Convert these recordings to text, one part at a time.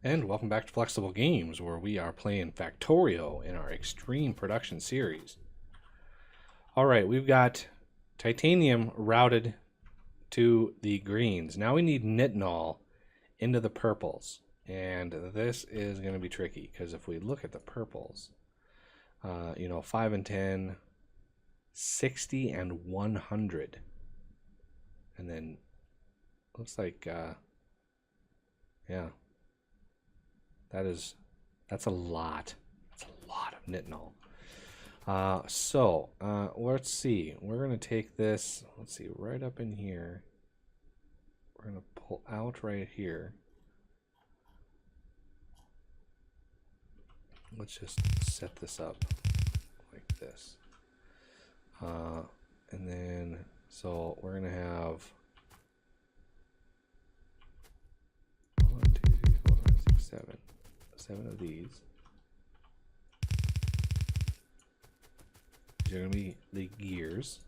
And welcome back to Flexible Games, where we are playing Factorio in our Extreme Production series. Alright, we've got titanium routed to the greens. Now we need nitinol into the purples. And this is going to be tricky, because if we look at the purples, 5 and 10, 60 and 100. And then, looks like, yeah. That's a lot. That's a lot of nitinol. Let's see. We're going to take this, let's see, right up in here. We're going to pull out right here. Let's just set this up like this. And then, so we're going to have 1, 2, 3, 4, 5, 6, 7. 7 of these. These are going to be the gears.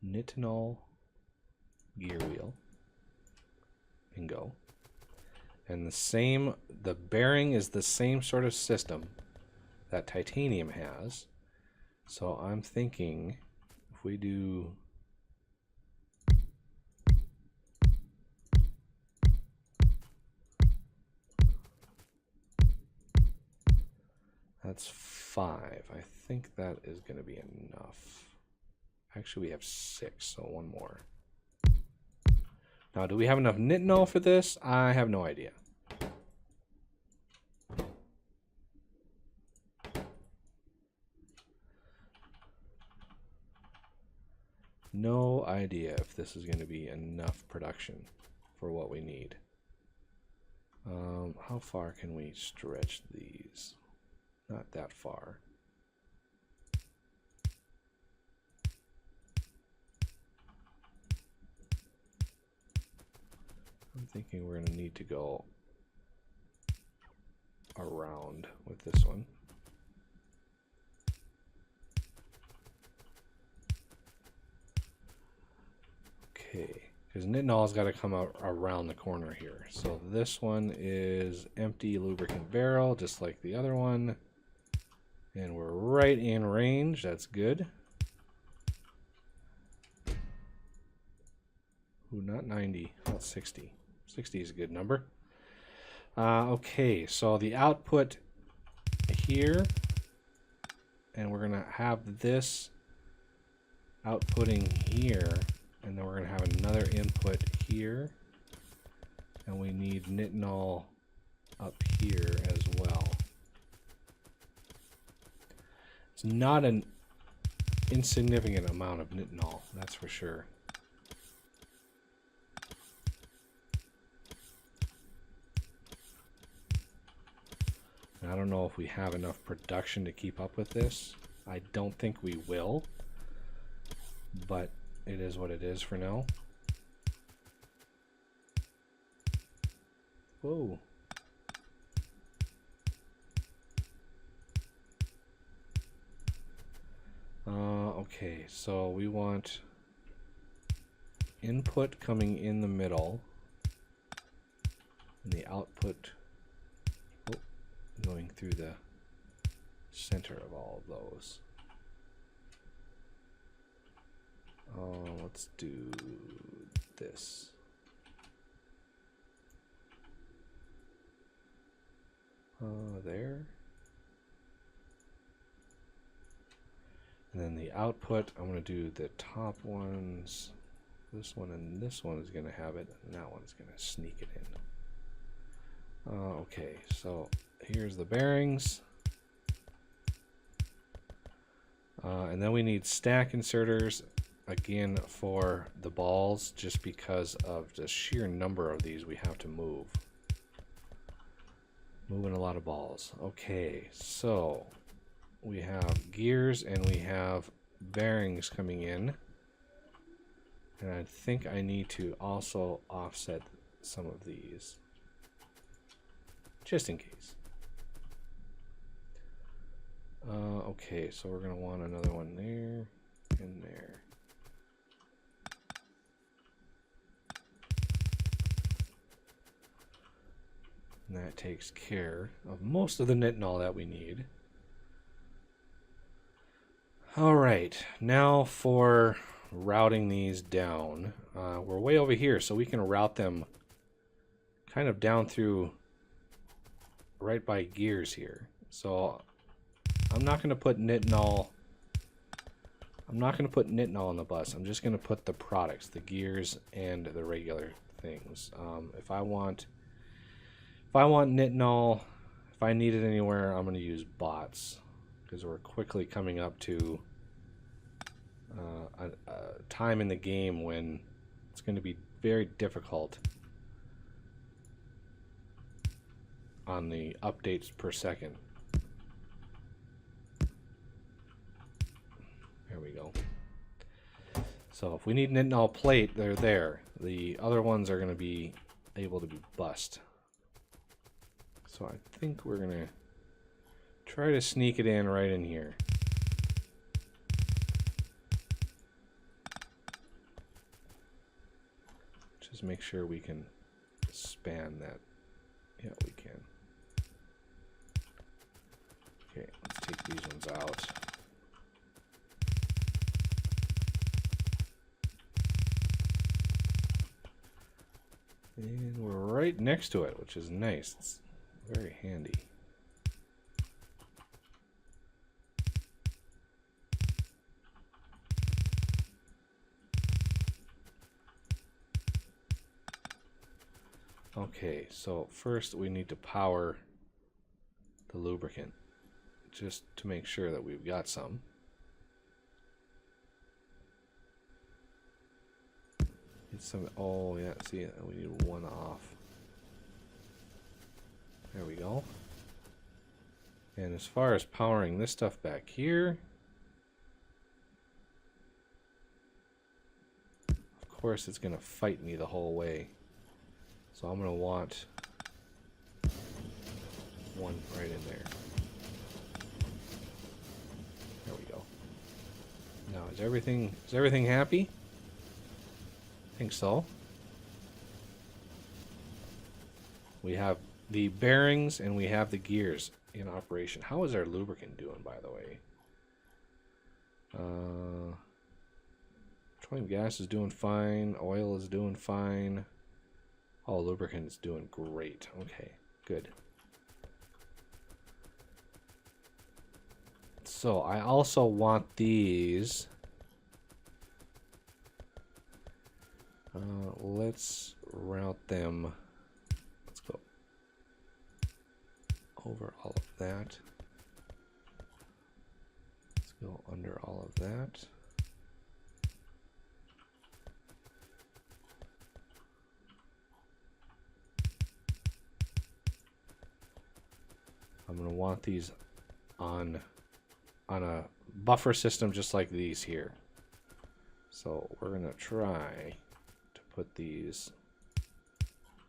Nitinol gear wheel. Bingo. And the bearing is the same sort of system that titanium has. So I'm thinking if we do that's 5. I think that is going to be enough. Actually, we have 6, so one more. Now, do we have enough nitinol for this? I have no idea. No idea if this is going to be enough production for what we need. How far can we stretch these? Not that far. I'm thinking we're going to need to go around with this one. Okay, because nitinol's got to come out around the corner here. So this one is empty lubricant barrel, just like the other one. And we're right in range. That's good. Ooh, not 90, not 60. 60 is a good number. Okay, so the output here, and we're going to have this outputting here, and then we're going to have another input here, and we need nitinol up here as well. It's not an insignificant amount of nitinol, that's for sure. I don't know if we have enough production to keep up with this. I don't think we will, but it is what it is for now. Whoa. Okay, so we want input coming in the middle and the output going through the center of all of those. Let's do this. There. And then the output, I'm going to do the top ones. This one and this one is going to have it, and that one's going to sneak it in. Okay, so here's the bearings. And then we need stack inserters, again, for the balls, just because of the sheer number of these we have to move. Moving a lot of balls. Okay, so we have gears and we have bearings coming in. And I think I need to also offset some of these, just in case. Okay, so we're going to want another one there and there. And that takes care of most of the nitinol that we need. All right, now for routing these down. We're way over here, so we can route them kind of down through right by gears here. So I'm not going to put nitinol. I'm not going to put nitinol on the bus. I'm just going to put the products, the gears and the regular things. If I want nitinol, if I need it anywhere, I'm going to use bots, because we're quickly coming up to a time in the game when it's going to be very difficult on the updates per second. There we go. So if we need nitinol plate, they're there. The other ones are going to be able to be bust. So I think we're going to try to sneak it in right in here. Just make sure we can span that. Yeah, we can. Okay, let's take these ones out. And we're right next to it, which is nice. It's very handy. Okay, so first we need to power the lubricant, just to make sure that we've got some. Some, oh yeah, see, we need one off. There we go. And as far as powering this stuff back here, of course it's going to fight me the whole way. So I'm going to want one right in there. There we go. Now, is everything happy? I think so. We have the bearings and we have the gears in operation. How is our lubricant doing, by the way? Petroleum gas is doing fine. Oil is doing fine. Oh, lubricant is doing great. Okay, good. So I also want these. Let's route them. Let's go over all of that. Let's go under all of that. I'm going to want these on a buffer system just like these here. So we're going to try to put these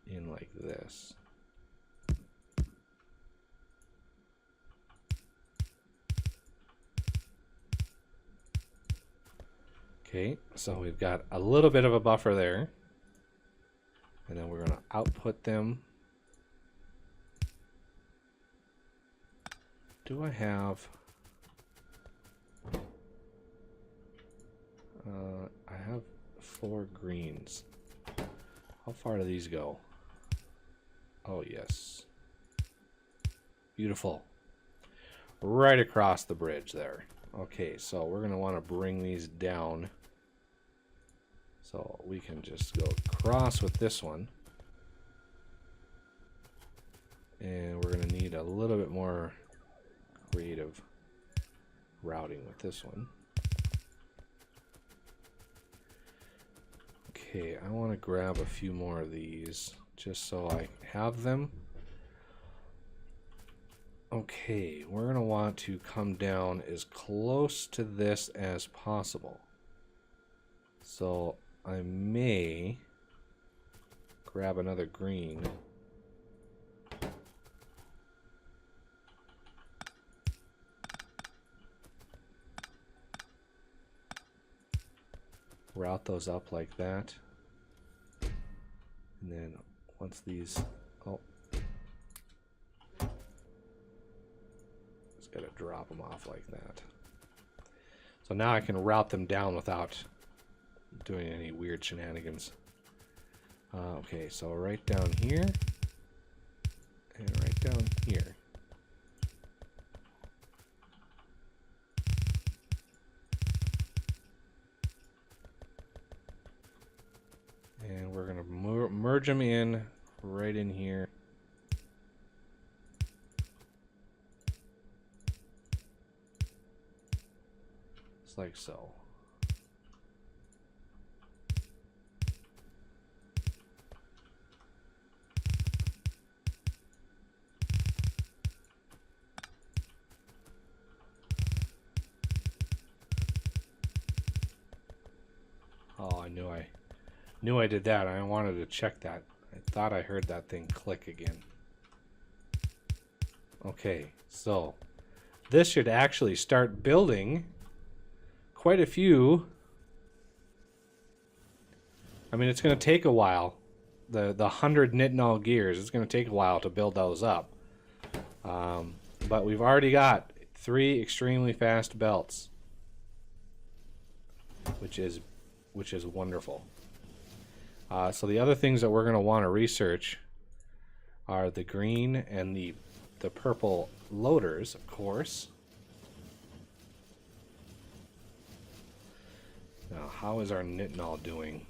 in like this. Okay, so we've got a little bit of a buffer there. And then we're going to output them. Do I have... I have 4 greens. How far do these go? Oh, yes. Beautiful. Right across the bridge there. Okay, so we're going to want to bring these down. So we can just go across with this one. And we're going to need a little bit more creative routing with this one. Okay, I want to grab a few more of these just so I have them. Okay, we're going to want to come down as close to this as possible. So I may grab another green. Route those up like that. And then once these, oh, gotta drop them off like that. So now I can route them down without doing any weird shenanigans. Okay, so right down here and right down here. And we're gonna merge them in right in here. Just like so. Oh, I knew I did that. I wanted to check that. I thought I heard that thing click again. Okay, so this should actually start building quite a few. I mean, it's going to take a while. The 100 nitinol gears, it's going to take a while to build those up. But we've already got 3 extremely fast belts, which is wonderful. So the other things that we're going to want to research are the green and the purple loaders, of course. Now, how is our nitinol doing?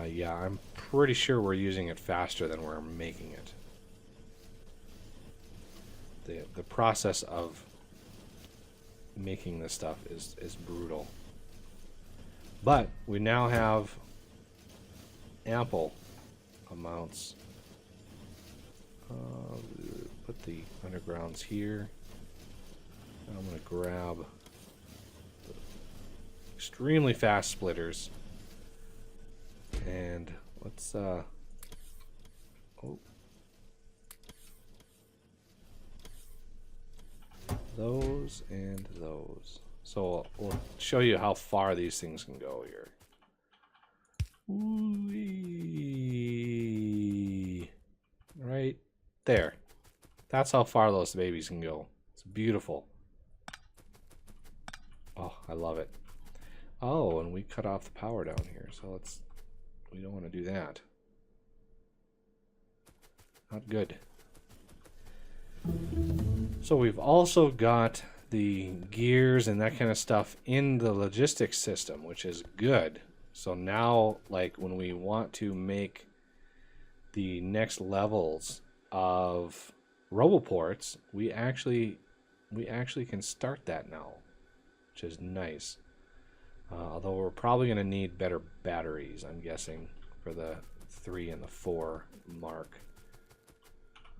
Yeah, I'm pretty sure we're using it faster than we're making it. The process of making this stuff is brutal. But we now have ample amounts. Put the undergrounds here. I'm going to grab the extremely fast splitters. And let's oh, those and those. So we'll show you how far these things can go here. Whee! Right there. That's how far those babies can go. It's beautiful. Oh, I love it. Oh, and we cut off the power down here, so we don't want to do that. Not good. So we've also got the gears and that kind of stuff in the logistics system, which is good. So now, like, when we want to make the next levels of roboports, we actually can start that now, which is nice. Although we're probably going to need better batteries, I'm guessing, for the 3 and the 4 mark.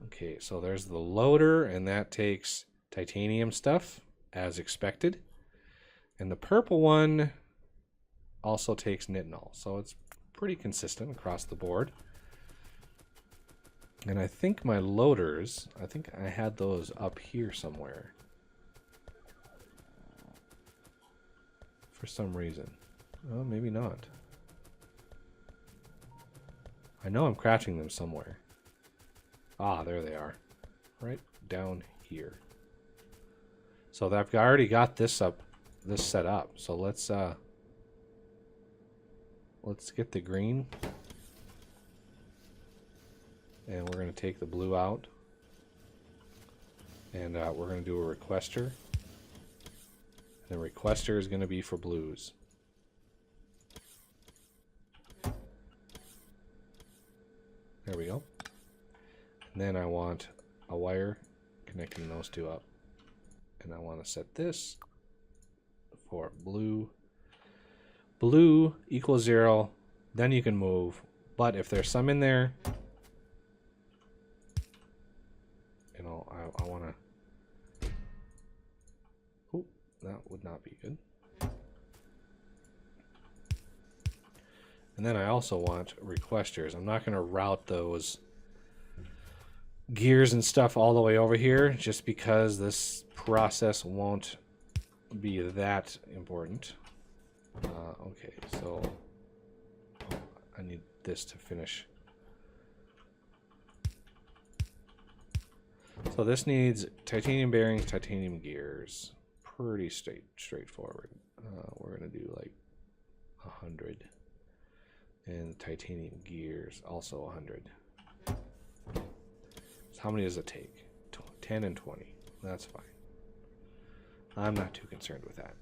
Okay, so there's the loader, and that takes titanium stuff, as expected. And the purple one also takes nitinol, so it's pretty consistent across the board. And I think my loaders, I think I had those up here somewhere. For some reason. Oh, maybe not. I know I'm crafting them somewhere. Ah, there they are. Right down here. So I've already got this set up. So let's get the green. And we're going to take the blue out. And we're going to do a requester. The requester is going to be for blues. There we go. And then I want a wire connecting those two up. And I want to set this for blue. Blue equals 0. Then you can move. But if there's some in there, you know, I want to... Oh, that would not be good. And then I also want requesters. I'm not going to route those gears and stuff all the way over here just because this process won't be that important. Okay, so I need this to finish. So this needs titanium bearings, titanium gears. Pretty straightforward. We're gonna do like 100, and titanium gears also 100. So how many does it take? 10 and 20. That's fine. I'm not too concerned with that.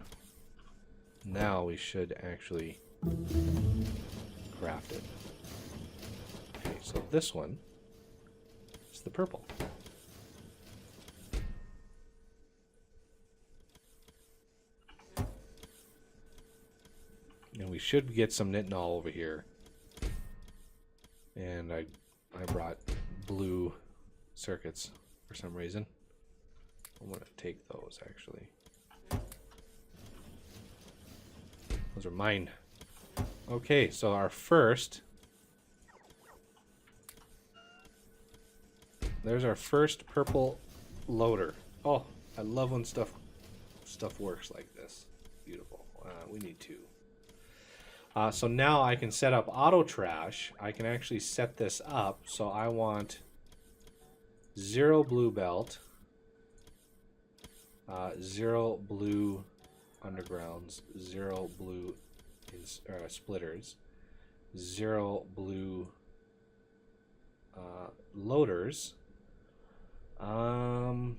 Now we should actually craft it. Okay, so this one is the purple. And we should get some nitinol over here. And I brought blue circuits for some reason. I'm going to take those, actually. Those are mine. Okay, so our first... There's our first purple loader. Oh, I love when stuff works like this. Beautiful. We need two. So now I can set up auto trash. I can actually set this up. So I want 0 blue belt, 0 blue undergrounds, 0 blue splitters, 0 blue loaders. And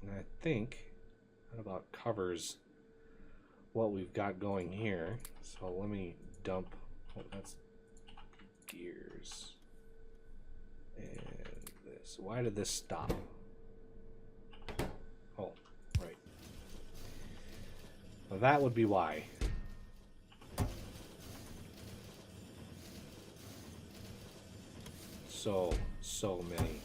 I think that about covers what we've got going here. So let me dump. Oh, that's gears. And this. Why did this stop? Oh, right. Well, that would be why. So many.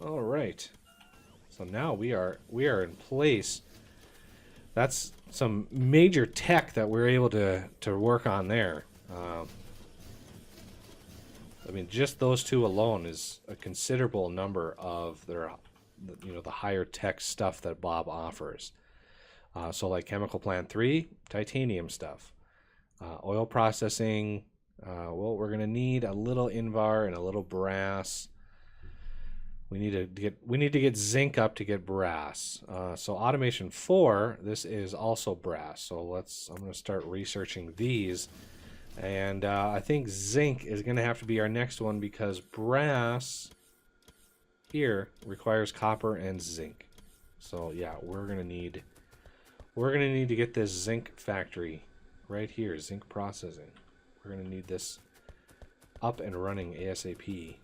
All right. So now we are in place. That's some major tech that we're able to work on there. I mean, just those two alone is a considerable number of their, the higher tech stuff that Bob offers. So like Chemical Plant 3, titanium stuff. Oil processing, well, we're gonna need a little Invar and a little brass. We need to get zinc up to get brass. So automation 4, this is also brass. So I'm gonna start researching these, and I think zinc is gonna have to be our next one because brass here requires copper and zinc. So yeah, we're gonna need to get this zinc factory right here, zinc processing. We're gonna need this up and running ASAP.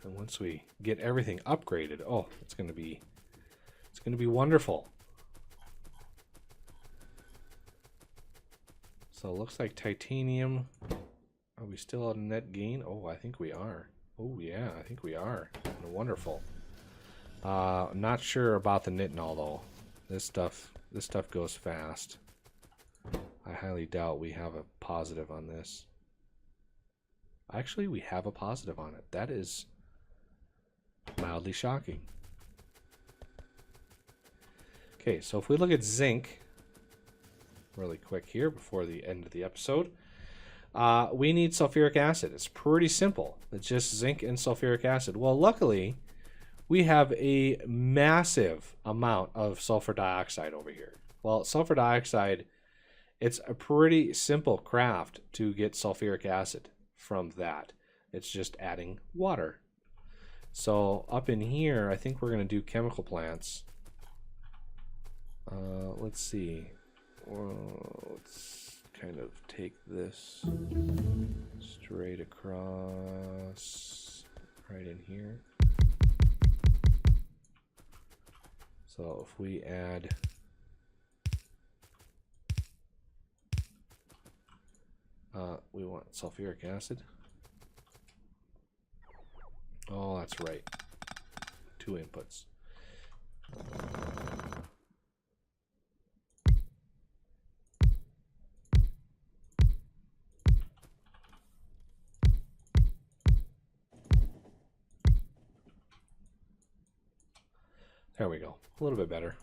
And once we get everything upgraded, oh, it's gonna be wonderful. So it looks like titanium. Are we still at a net gain? Oh, I think we are. Oh yeah, I think we are. Wonderful. I'm not sure about the nitinol though. This stuff goes fast. I highly doubt we have a positive on this. Actually, we have a positive on it. That is mildly shocking. Okay, so if we look at zinc really quick here before the end of the episode, we need sulfuric acid. It's pretty simple. It's just zinc and sulfuric acid. Well, luckily, we have a massive amount of sulfur dioxide over here. Well, sulfur dioxide, it's a pretty simple craft to get sulfuric acid from that. It's just adding water. So up in here, I think we're going to do chemical plants. Let's see. Well, let's kind of take this straight across right in here. So if we add we want sulfuric acid. Oh, that's right. 2 inputs. There we go. A little bit better.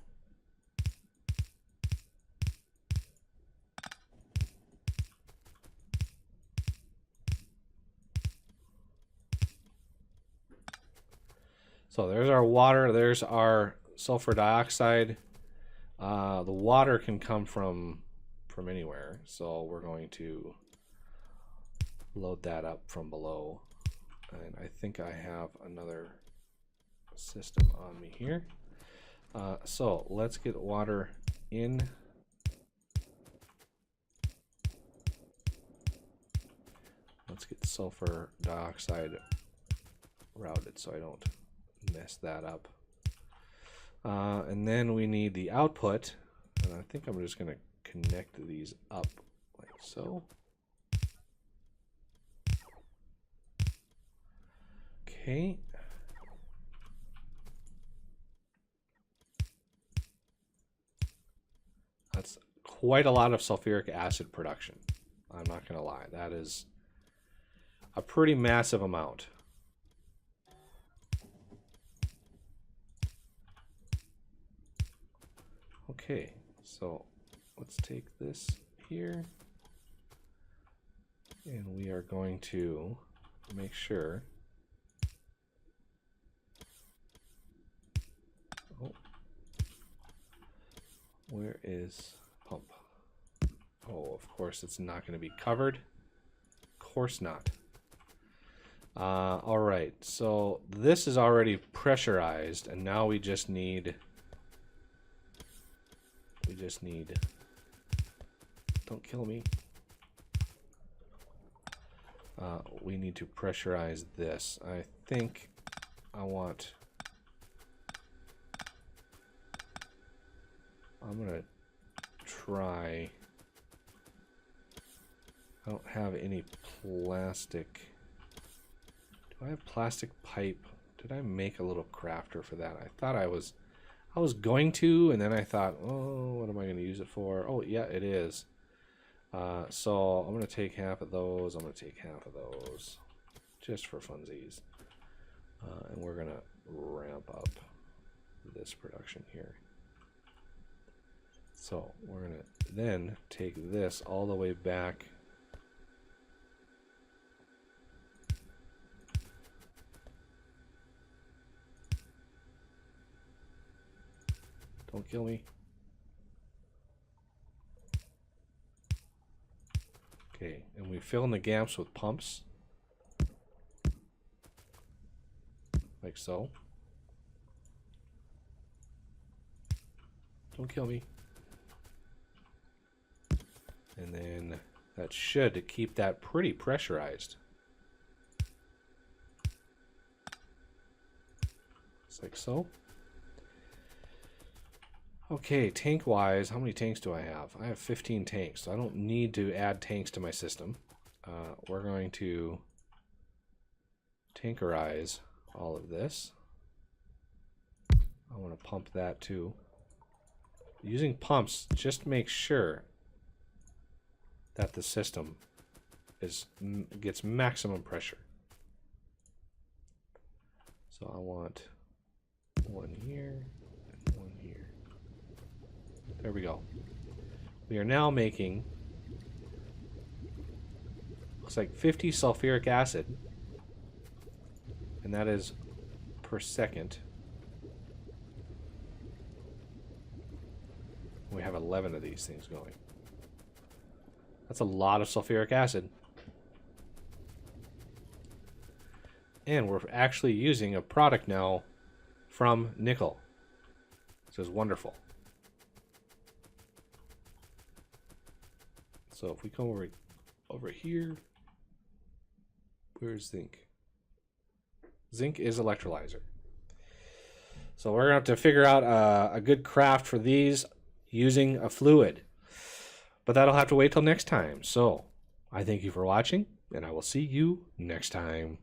So there's our water, there's our sulfur dioxide. The water can come from anywhere, so we're going to load that up from below. And I think I have another system on me here. So let's get water in. Let's get sulfur dioxide routed so I don't mess that up. And then we need the output, and I think I'm just going to connect these up like so. Okay. That's quite a lot of sulfuric acid production. I'm not going to lie. That is a pretty massive amount. Okay, so let's take this here, and we are going to make sure. Oh, where is pump? Oh, of course it's not going to be covered. Of course not. All right, so this is already pressurized, and now we just need. Don't kill me. We need to pressurize this. I think I want. I'm gonna try. I don't have any plastic. Do I have plastic pipe? Did I make a little crafter for that? I thought I was going to, and then I thought, oh, what am I going to use it for? Oh, yeah, it is. So I'm going to take half of those. I'm going to take half of those, just for funsies. And we're going to ramp up this production here. So we're going to then take this all the way back. Don't kill me. Okay, and we fill in the gaps with pumps. Like so. Don't kill me. And then that should keep that pretty pressurized. Just like so. Okay, tank-wise, how many tanks do I have? I have 15 tanks, so I don't need to add tanks to my system. We're going to tankerize all of this. I want to pump that too. Using pumps, just make sure that the system gets maximum pressure. So I want one here and one here. There we go. We are now making, looks like 50 sulfuric acid, and that is per second. We have 11 of these things going. That's a lot of sulfuric acid. And we're actually using a product now from nickel. This is wonderful. So if we come over here, where's zinc? Zinc is electrolyzer. So we're going to have to figure out a good craft for these using a fluid. But that'll have to wait till next time. So I thank you for watching, and I will see you next time.